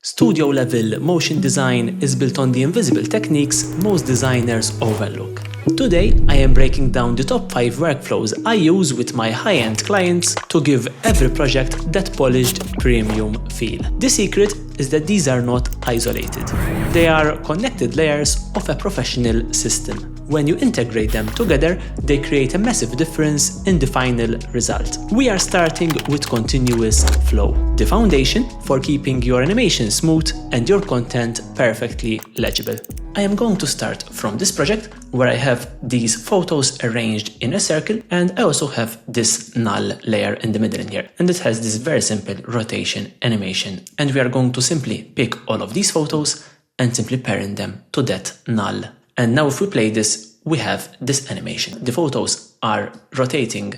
Studio-level motion design is built on the invisible techniques most designers overlook. Today, I am breaking down the top 5 workflows I use with my high-end clients to give every project that polished premium feel. The secret is that these are not isolated. They are connected layers of a professional system. When you integrate them together, they create a massive difference in the final result. We are starting with continuous flow, the foundation for keeping your animation smooth and your content perfectly legible. I am going to start from this project where I have these photos arranged in a circle, and I also have this null layer in the middle in here, and it has this very simple rotation animation, and we are going to simply pick all of these photos and simply parent them to that null. And now if we play this, we have this animation. The photos are rotating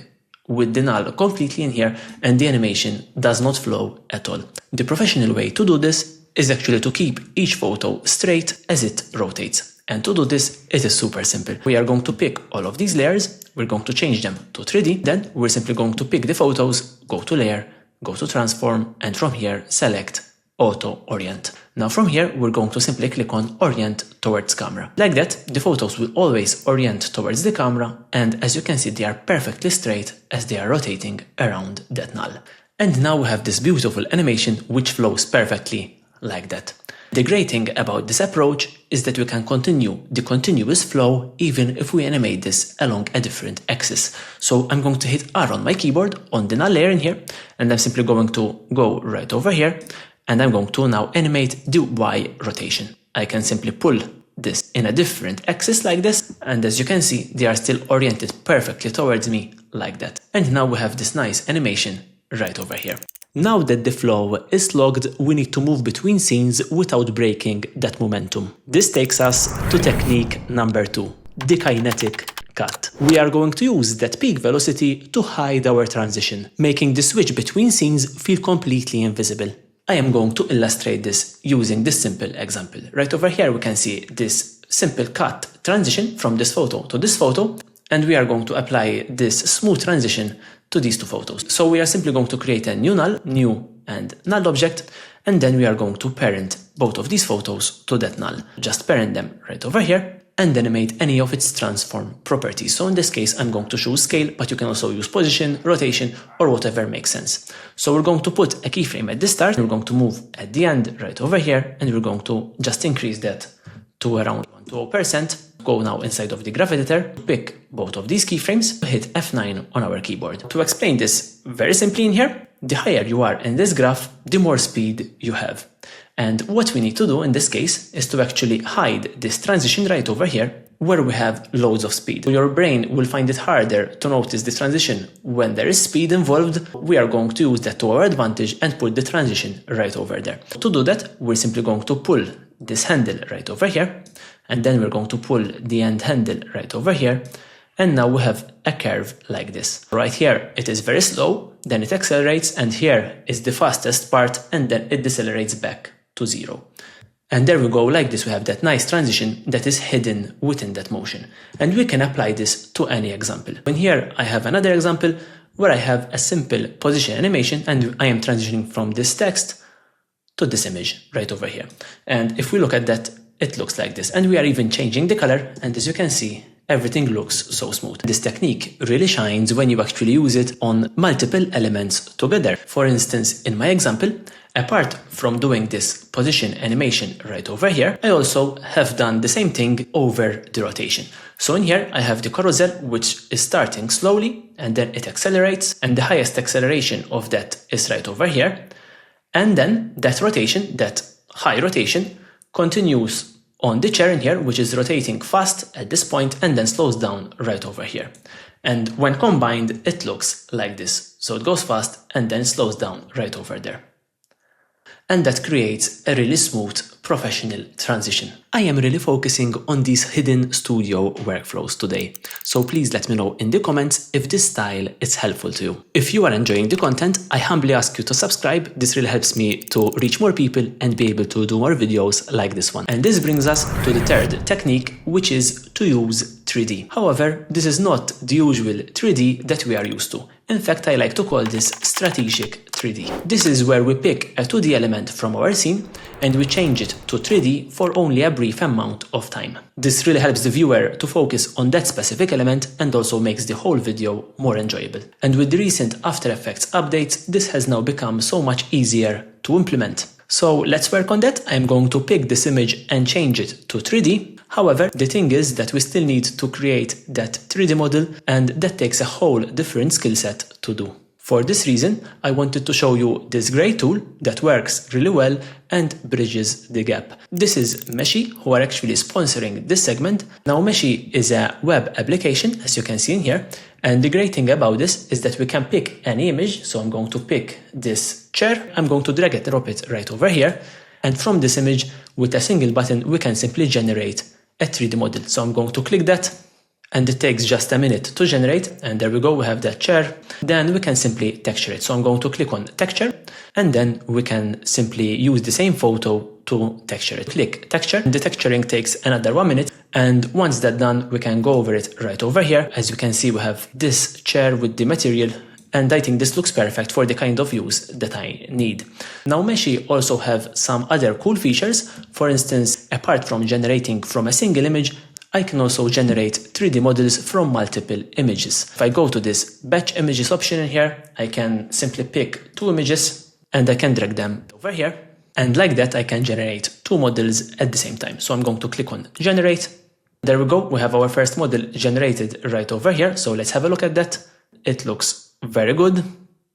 with the null completely in here, and the animation does not flow at all. The professional way to do this is actually to keep each photo straight as it rotates. And to do this, it is super simple. We are going to pick all of these layers, we're going to change them to 3D, then we're simply going to pick the photos, go to Layer, go to Transform, and from here select Auto-Orient. Now from here, we're going to simply click on Orient towards camera. Like that, the photos will always orient towards the camera, and as you can see, they are perfectly straight as they are rotating around that null. And now we have this beautiful animation which flows perfectly like that. The great thing about this approach is that we can continue the continuous flow even if we animate this along a different axis. So I'm going to hit R on my keyboard on the null layer in here, and I'm simply going to go right over here, and I'm going to now animate the Y rotation. I can simply pull this in a different axis like this, and as you can see, they are still oriented perfectly towards me like that. And now we have this nice animation right over here. Now that the flow is logged, we need to move between scenes without breaking that momentum. This takes us to technique number 2, the kinetic cut. We are going to use that peak velocity to hide our transition, making the switch between scenes feel completely invisible. I am going to illustrate this using this simple example. Right over here we can see this simple cut transition from this photo to this photo, and we are going to apply this smooth transition to these two photos. So we are simply going to create a new null, new and null object, and then we are going to parent both of these photos to that null. Just parent them right over here and animate any of its transform properties. So in this case, I'm going to choose scale, but you can also use position, rotation, or whatever makes sense. So we're going to put a keyframe at the start, we're going to move at the end right over here, and we're going to just increase that to around 120%. Go now inside of the graph editor, pick both of these keyframes, hit F9 on our keyboard. To explain this very simply in here, the higher you are in this graph, the more speed you have. And what we need to do in this case is to actually hide this transition right over here where we have loads of speed. Your brain will find it harder to notice the transition when there is speed involved. We are going to use that to our advantage and put the transition right over there. To do that, we're simply going to pull this handle right over here, and then we're going to pull the end handle right over here, and now we have a curve like this. Right here it is very slow, then it accelerates, and here is the fastest part, and then it decelerates back to 0. And there we go, like this we have that nice transition that is hidden within that motion. And we can apply this to any example. And here I have another example where I have a simple position animation, and I am transitioning from this text to this image right over here. And if we look at that, it looks like this. And we are even changing the color, and as you can see, everything looks so smooth. This technique really shines when you actually use it on multiple elements together. For instance, in my example, apart from doing this position animation right over here, I also have done the same thing over the rotation. So in here, I have the carousel, which is starting slowly, and then it accelerates, and the highest acceleration of that is right over here. And then that rotation, that high rotation, continues on the chair in here, which is rotating fast at this point and then slows down right over here. And when combined, it looks like this. So it goes fast and then slows down right over there. And that creates a really smooth professional transition. I am really focusing on these hidden studio workflows today, so please let me know in the comments if this style is helpful to you. If you are enjoying the content, I humbly ask you to subscribe. This really helps me to reach more people and be able to do more videos like this one. And this brings us to the third technique, which is to use 3D. However, this is not the usual 3D that we are used to. In fact, I like to call this strategic 3D. This is where we pick a 2D element from our scene and we change it to 3D for only a brief amount of time. This really helps the viewer to focus on that specific element and also makes the whole video more enjoyable. And with the recent After Effects updates, this has now become so much easier to implement. So let's work on that. I'm going to pick this image and change it to 3D. However, the thing is that we still need to create that 3D model, and that takes a whole different skill set to do. For this reason, I wanted to show you this great tool that works really well and bridges the gap. This is Meshy, who are actually sponsoring this segment. Now, Meshy is a web application, as you can see in here, and the great thing about this is that we can pick any image. So I'm going to pick this chair, I'm going to drag and drop it right over here, and from this image, with a single button, we can simply generate a 3D model. So I'm going to click that, and it takes just a minute to generate, and there we go, we have that chair. Then we can simply texture it. So I'm going to click on texture, and then we can simply use the same photo to texture it. Click texture, the texturing takes another 1 minute, and once that's done, we can go over it right over here. As you can see, we have this chair with the material, and I think this looks perfect for the kind of use that I need. Now, Meshy also have some other cool features. For instance, apart from generating from a single image, I can also generate 3D models from multiple images. If I go to this batch images option in here, I can simply pick 2 images and I can drag them over here. And like that, I can generate 2 models at the same time. So I'm going to click on generate. There we go. We have our first model generated right over here. So let's have a look at that. It looks very good.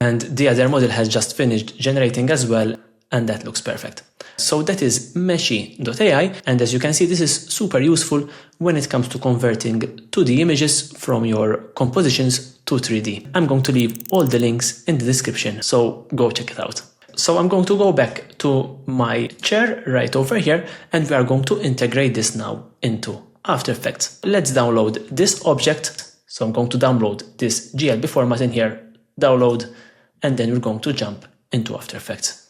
And the other model has just finished generating as well. And that looks perfect. So that is Meshy.ai, and as you can see, this is super useful when it comes to converting 2D images from your compositions to 3D. I'm going to leave all the links in the description, so go check it out. So I'm going to go back to my chair right over here, and we are going to integrate this now into After Effects. Let's download this object. So I'm going to download this GLB format in here, download, and then we're going to jump into After Effects.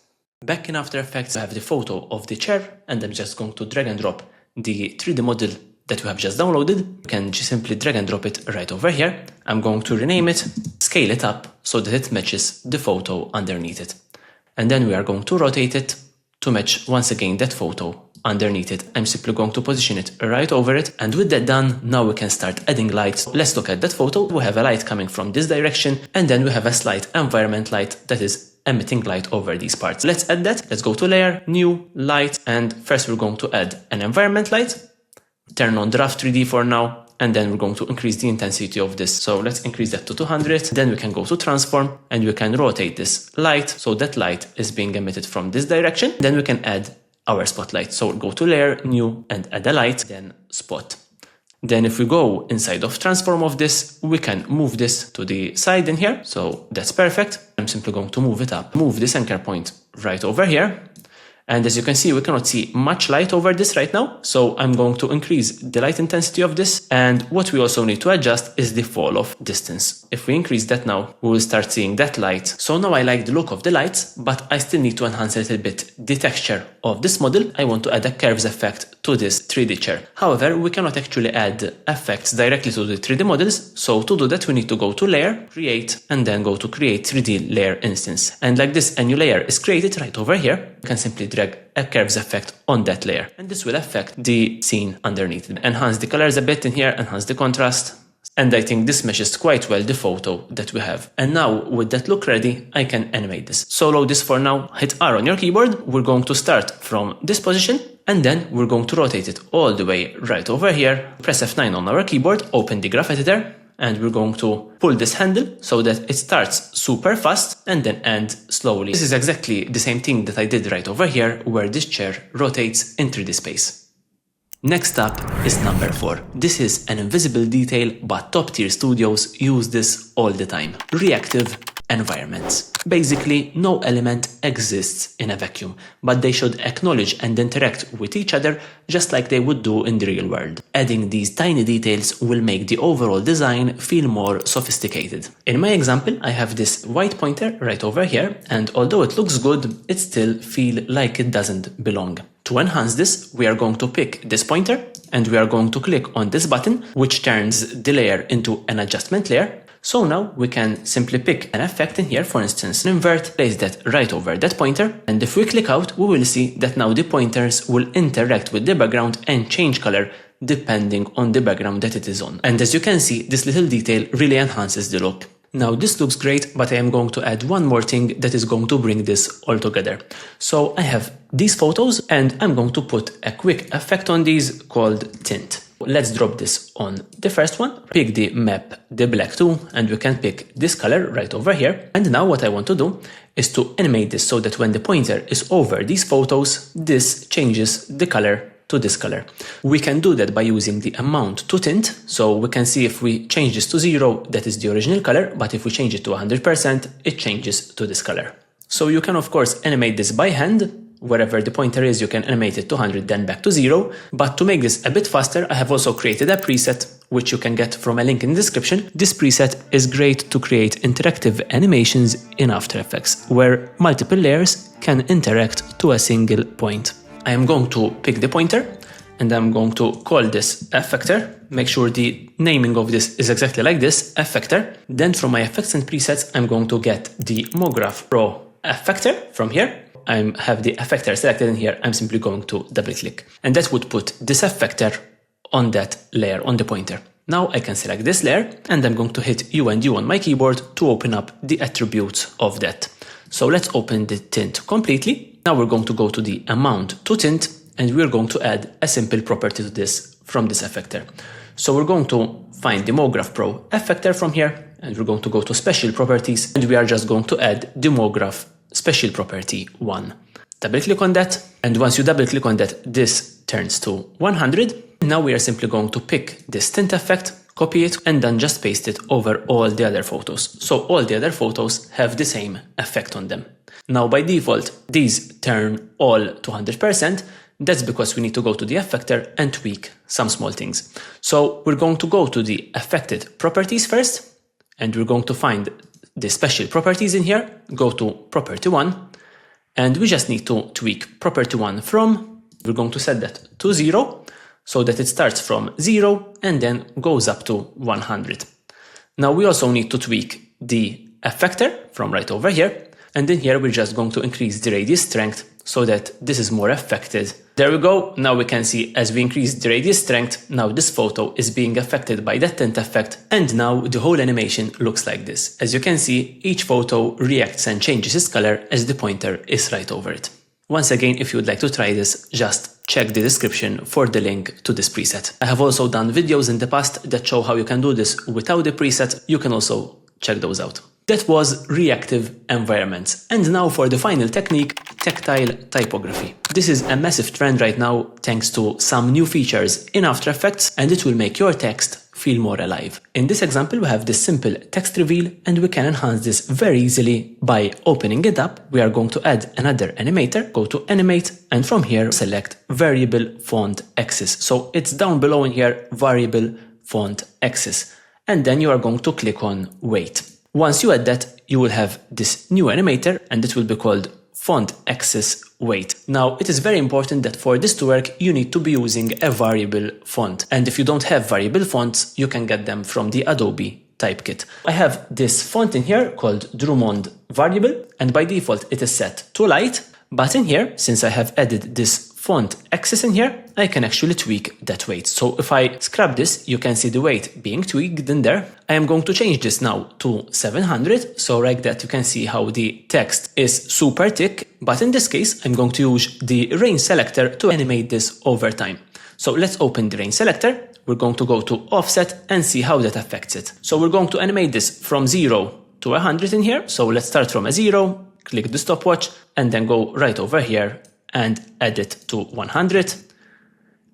Back in After Effects, I have the photo of the chair, and I'm just going to drag and drop the 3D model that we have just downloaded. You can just simply drag and drop it right over here. I'm going to rename it, scale it up so that it matches the photo underneath it. And then we are going to rotate it to match once again that photo underneath it. I'm simply going to position it right over it. And with that done, now we can start adding lights. Let's look at that photo. We have a light coming from this direction, and then we have a slight environment light that is emitting light over these parts. Let's add that. Let's go to layer, new, light, and first we're going to add an environment light. Turn on draft 3D for now, and then we're going to increase the intensity of this. So let's increase that to 200. Then we can go to transform, and we can rotate this light so that light is being emitted from this direction. Then we can add our spotlight. So go to layer, new, and add a light, then spot. Then if we go inside of transform of this, we can move this to the side in here. So that's perfect. I'm simply going to move it up. Move this anchor point right over here. And as you can see, we cannot see much light over this right now. So I'm going to increase the light intensity of this. And what we also need to adjust is the fall off distance. If we increase that now, we will start seeing that light. So now I like the look of the lights, but I still need to enhance a little bit the texture of this model. I want to add a curves effect to this 3D chair. However, we cannot actually add effects directly to the 3D models. So to do that, we need to go to layer, create, and then go to create 3D layer instance. And like this, a new layer is created right over here. You can simply drag a curves effect on that layer, and this will affect the scene underneath it. Enhance the colors a bit in here, enhance the contrast, and I think this meshes quite well the photo that we have. And now with that look ready, I can animate this. So load this for now, hit R on your keyboard. We're going to start from this position, and then we're going to rotate it all the way right over here. Press F9 on our keyboard, open the graph editor, and we're going to pull this handle so that it starts super fast and then end slowly. This is exactly the same thing that I did right over here, where this chair rotates in 3D space. Next up is number 4. This is an invisible detail, but top tier studios use this all the time. Reactive environments. Basically, no element exists in a vacuum, but they should acknowledge and interact with each other just like they would do in the real world. Adding these tiny details will make the overall design feel more sophisticated. In my example, I have this white pointer right over here, and although it looks good, it still feels like it doesn't belong. To enhance this, we are going to pick this pointer and we are going to click on this button, which turns the layer into an adjustment layer. So now we can simply pick an effect in here, for instance, invert, place that right over that pointer. And if we click out, we will see that now the pointers will interact with the background and change color depending on the background that it is on. And as you can see, this little detail really enhances the look. Now this looks great, but I am going to add one more thing that is going to bring this all together. So I have these photos and I'm going to put a quick effect on these called tint. Let's drop this on the first one, pick the map, the black 2, and we can pick this color right over here. And now what I want to do is to animate this so that when the pointer is over these photos, this changes the color to this color. We can do that by using the amount to tint. So we can see if we change this to 0, that is the original color, but if we change it to 100%, it changes to this color. So you can of course animate this by hand. Wherever the pointer is, you can animate it to 100, then back to 0. But to make this a bit faster, I have also created a preset, which you can get from a link in the description. This preset is great to create interactive animations in After Effects, where multiple layers can interact to a single point. I am going to pick the pointer, and I'm going to call this effector. Make sure the naming of this is exactly like this, effector. Then from my effects and presets, I'm going to get the MoGraph Pro effector from here. I have the effector selected in here. I'm simply going to double click, and that would put this effector on that layer, on the pointer. Now I can select this layer, and I'm going to hit U and U on my keyboard to open up the attributes of that. So let's open the tint completely. Now we're going to go to the amount to tint, and we're going to add a simple property to this from this effector. So we're going to find the MoGraph Pro effector from here, and we're going to go to special properties, and we are just going to add the MoGraph special property 1. Double click on that, and once you double click on that, this turns to 100. Now we are simply going to pick this tint effect, copy it, and then just paste it over all the other photos. So all the other photos have the same effect on them. Now by default, these turn all to 100%. That's because we need to go to the effector and tweak some small things. So we're going to go to the affected properties first, and we're going to find the special properties in here, go to property 1, and we just need to tweak property 1 from, we're going to set that to 0, so that it starts from 0 and then goes up to 100. Now we also need to tweak the effector from right over here, and in here we're just going to increase the radius strength so that this is more affected. There we go. Now we can see as we increase the radius strength, now this photo is being affected by that tint effect, and now the whole animation looks like this. As you can see, each photo reacts and changes its color as the pointer is right over it. Once again, if you would like to try this, just check the description for the link to this preset. I have also done videos in the past that show how you can do this without the preset. You can also check those out. That was reactive environments. And now for the final technique, tactile typography. This is a massive trend right now thanks to some new features in After Effects, and it will make your text feel more alive. In this example, we have this simple text reveal, and we can enhance this very easily by opening it up. We are going to add another animator, go to animate, and from here select variable font axis. So it's down below in here, variable font axis. And then you are going to click on weight. Once you add that, you will have this new animator, and it will be called font axis weight. Now, it is very important that for this to work, you need to be using a variable font. And if you don't have variable fonts, you can get them from the Adobe Typekit. I have this font in here called Drummond variable, and by default it is set to light. But in here, since I have added this font axis in here, I can actually tweak that weight. So if I scrap this, you can see the weight being tweaked in there. I am going to change this now to 700. So like that, you can see how the text is super thick. But in this case, I'm going to use the range selector to animate this over time. So let's open the range selector. We're going to go to offset and see how that affects it. So we're going to animate this from 0 to 100 in here. So let's start from a 0, click the stopwatch, and then go right over here and add it to 100.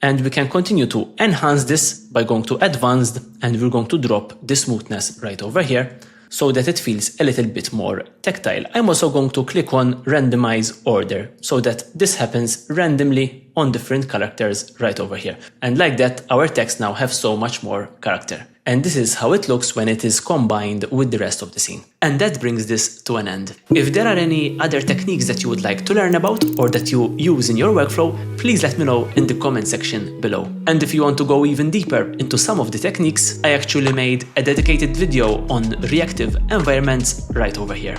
And we can continue to enhance this by going to advanced, and we're going to drop the smoothness right over here so that it feels a little bit more tactile. I'm also going to click on randomize order so that this happens randomly on different characters right over here. And like that, our text now have so much more character. And this is how it looks when it is combined with the rest of the scene. And that brings this to an end. If there are any other techniques that you would like to learn about or that you use in your workflow, please let me know in the comment section below. And if you want to go even deeper into some of the techniques, I actually made a dedicated video on reactive environments right over here.